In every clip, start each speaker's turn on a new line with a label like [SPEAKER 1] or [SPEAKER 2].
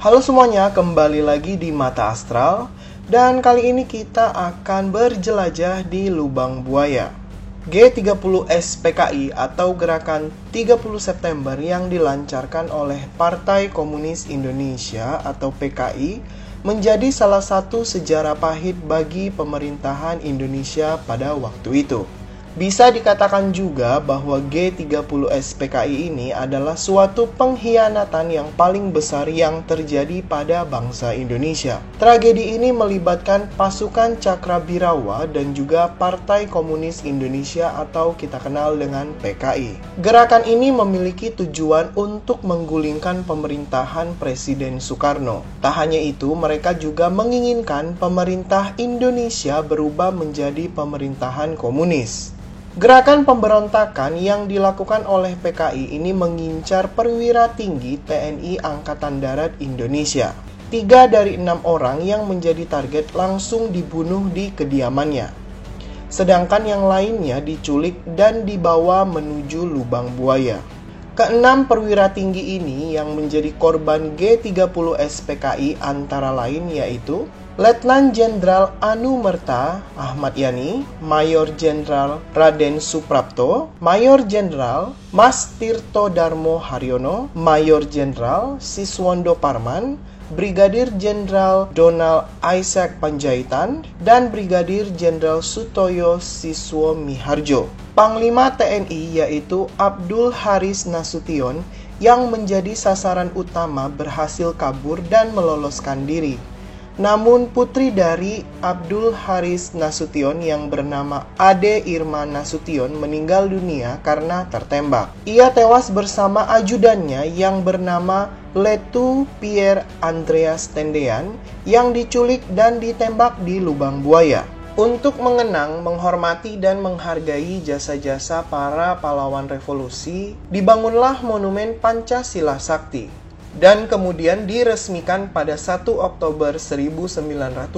[SPEAKER 1] Halo semuanya, kembali lagi di Mata Astral. Dan kali ini kita akan berjelajah di Lubang Buaya. G30S PKI atau Gerakan 30 September yang dilancarkan oleh Partai Komunis Indonesia atau PKI menjadi salah satu sejarah pahit bagi pemerintahan Indonesia pada waktu itu. Bisa dikatakan juga bahwa G30S PKI ini adalah suatu pengkhianatan yang paling besar yang terjadi pada bangsa Indonesia. Tragedi ini melibatkan pasukan Cakrabirawa dan juga Partai Komunis Indonesia atau kita kenal dengan PKI. Gerakan ini memiliki tujuan untuk menggulingkan pemerintahan Presiden Soekarno. Tak hanya itu, mereka juga menginginkan pemerintah Indonesia berubah menjadi pemerintahan komunis. Gerakan pemberontakan yang dilakukan oleh PKI ini mengincar perwira tinggi TNI Angkatan Darat Indonesia. 3 dari 6 orang yang menjadi target langsung dibunuh di kediamannya. Sedangkan yang lainnya diculik dan dibawa menuju Lubang Buaya. Keenam perwira tinggi ini yang menjadi korban G30S PKI antara lain yaitu Letnan Jenderal Anumerta Ahmad Yani, Mayor Jenderal Raden Suprapto, Mayor Jenderal Mas Tirto Darmo Haryono, Mayor Jenderal Siswondo Parman, Brigadir Jenderal Donald Isaac Panjaitan, dan Brigadir Jenderal Sutoyo Siswo Miharjo. Panglima TNI yaitu Abdul Haris Nasution yang menjadi sasaran utama berhasil kabur dan meloloskan diri. Namun putri dari Abdul Haris Nasution yang bernama Ade Irma Nasution meninggal dunia karena tertembak. Ia tewas bersama ajudannya yang bernama Letu Pierre Andreas Tendean yang diculik dan ditembak di Lubang Buaya. Untuk mengenang, menghormati, dan menghargai jasa-jasa para pahlawan revolusi, dibangunlah Monumen Pancasila Sakti. Dan kemudian diresmikan pada 1 Oktober 1973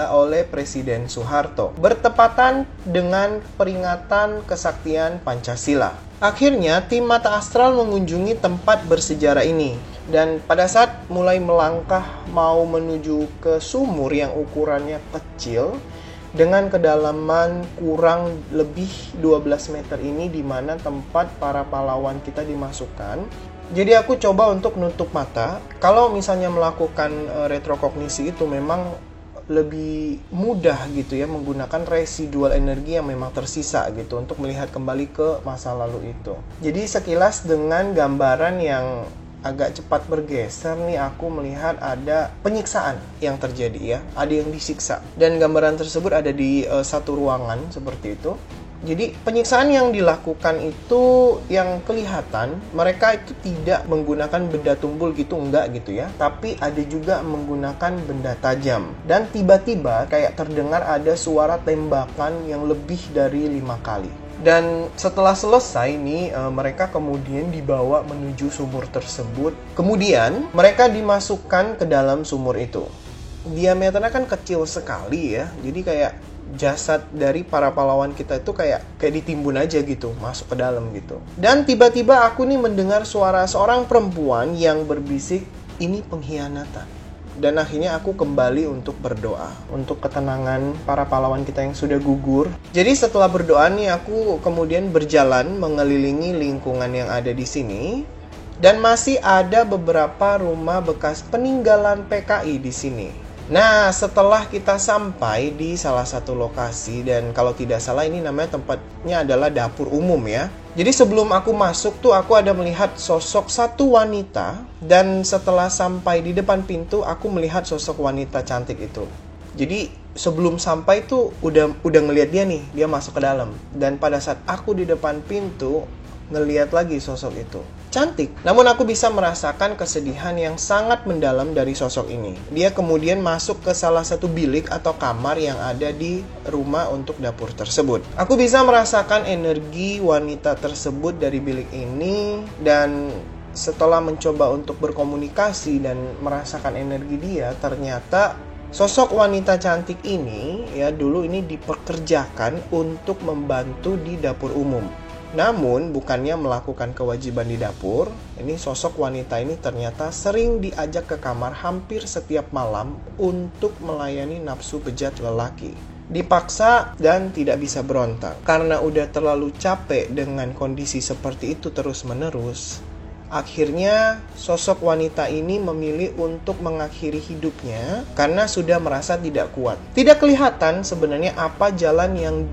[SPEAKER 1] oleh Presiden Soeharto, bertepatan dengan peringatan kesaktian Pancasila. Akhirnya, tim Mata Astral mengunjungi tempat bersejarah ini. Dan pada saat mulai melangkah mau menuju ke sumur yang ukurannya kecil, dengan kedalaman kurang lebih 12 meter ini di mana tempat para pahlawan kita dimasukkan. Jadi aku coba untuk nutup mata. Kalau misalnya melakukan retrokognisi itu memang lebih mudah gitu ya, menggunakan residual energi yang memang tersisa gitu untuk melihat kembali ke masa lalu itu. Jadi sekilas dengan gambaran yang agak cepat bergeser nih, aku melihat ada penyiksaan yang terjadi ya, ada yang disiksa. Dan gambaran tersebut ada di satu ruangan seperti itu. Jadi penyiksaan yang dilakukan itu yang kelihatan mereka itu tidak menggunakan benda tumpul gitu, enggak gitu ya. Tapi ada juga menggunakan benda tajam. Dan tiba-tiba kayak terdengar ada suara tembakan yang lebih dari 5 kali. Dan setelah selesai nih mereka kemudian dibawa menuju sumur tersebut. Kemudian mereka dimasukkan ke dalam sumur itu. Diameternya kan kecil sekali ya. Jadi kayak jasad dari para pahlawan kita itu kayak ditimbun aja gitu, masuk ke dalam gitu. Dan tiba-tiba aku nih mendengar suara seorang perempuan yang berbisik, "Ini pengkhianatan." Dan akhirnya aku kembali untuk berdoa untuk ketenangan para pahlawan kita yang sudah gugur. Jadi setelah berdoa nih aku kemudian berjalan mengelilingi lingkungan yang ada di sini. Dan masih ada beberapa rumah bekas peninggalan PKI di sini. Nah, setelah kita sampai di salah satu lokasi, dan kalau tidak salah ini namanya tempatnya adalah dapur umum ya. Jadi sebelum aku masuk tuh aku ada melihat sosok satu wanita, dan setelah sampai di depan pintu aku melihat sosok wanita cantik itu. Jadi sebelum sampai tuh udah ngelihat dia nih, dia masuk ke dalam. Dan pada saat aku di depan pintu ngelihat lagi sosok itu. Cantik, namun aku bisa merasakan kesedihan yang sangat mendalam dari sosok ini. Dia kemudian masuk ke salah satu bilik atau kamar yang ada di rumah untuk dapur tersebut. Aku bisa merasakan energi wanita tersebut dari bilik ini, dan setelah mencoba untuk berkomunikasi dan merasakan energi dia, ternyata sosok wanita cantik ini ya dulu ini dipekerjakan untuk membantu di dapur umum. Namun, bukannya melakukan kewajiban di dapur, ini sosok wanita ini ternyata sering diajak ke kamar hampir setiap malam untuk melayani nafsu bejat lelaki. Dipaksa dan tidak bisa berontak. Karena udah terlalu capek dengan kondisi seperti itu terus-menerus, akhirnya sosok wanita ini memilih untuk mengakhiri hidupnya karena sudah merasa tidak kuat. Tidak kelihatan sebenarnya apa jalan yang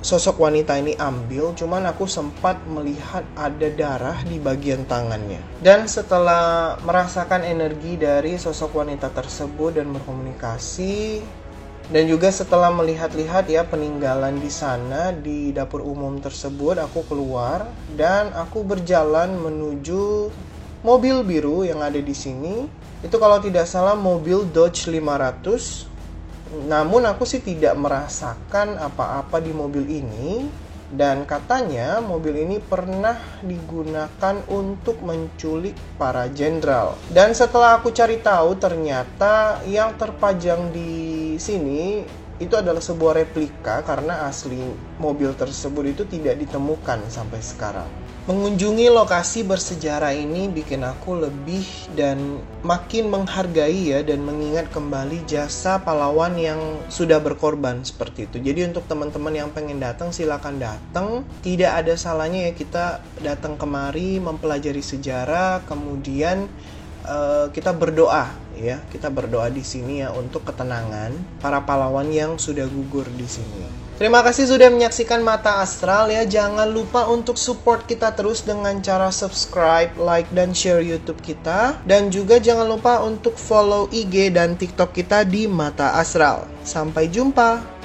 [SPEAKER 1] sosok wanita ini ambil, cuman aku sempat melihat ada darah di bagian tangannya. Dan setelah merasakan energi dari sosok wanita tersebut dan berkomunikasi, dan juga setelah melihat-lihat ya peninggalan di sana di dapur umum tersebut, aku keluar dan aku berjalan menuju mobil biru yang ada di sini. Itu kalau tidak salah mobil Dodge 500. Namun aku sih tidak merasakan apa-apa di mobil ini. Dan katanya mobil ini pernah digunakan untuk menculik para jenderal. Dan setelah aku cari tahu, ternyata yang terpajang di sini itu adalah sebuah replika karena asli mobil tersebut itu tidak ditemukan sampai sekarang. Mengunjungi lokasi bersejarah ini bikin aku lebih dan makin menghargai ya dan mengingat kembali jasa pahlawan yang sudah berkorban seperti itu. Jadi untuk teman-teman yang pengen datang, silakan datang. Tidak ada salahnya ya kita datang kemari mempelajari sejarah, kemudian kita berdoa ya. Kita berdoa di sini ya untuk ketenangan para pahlawan yang sudah gugur di sini. Terima kasih sudah menyaksikan Mata Astral ya. Jangan lupa untuk support kita terus dengan cara subscribe, like, dan share YouTube kita. Dan juga jangan lupa untuk follow IG dan TikTok kita di Mata Astral. Sampai jumpa.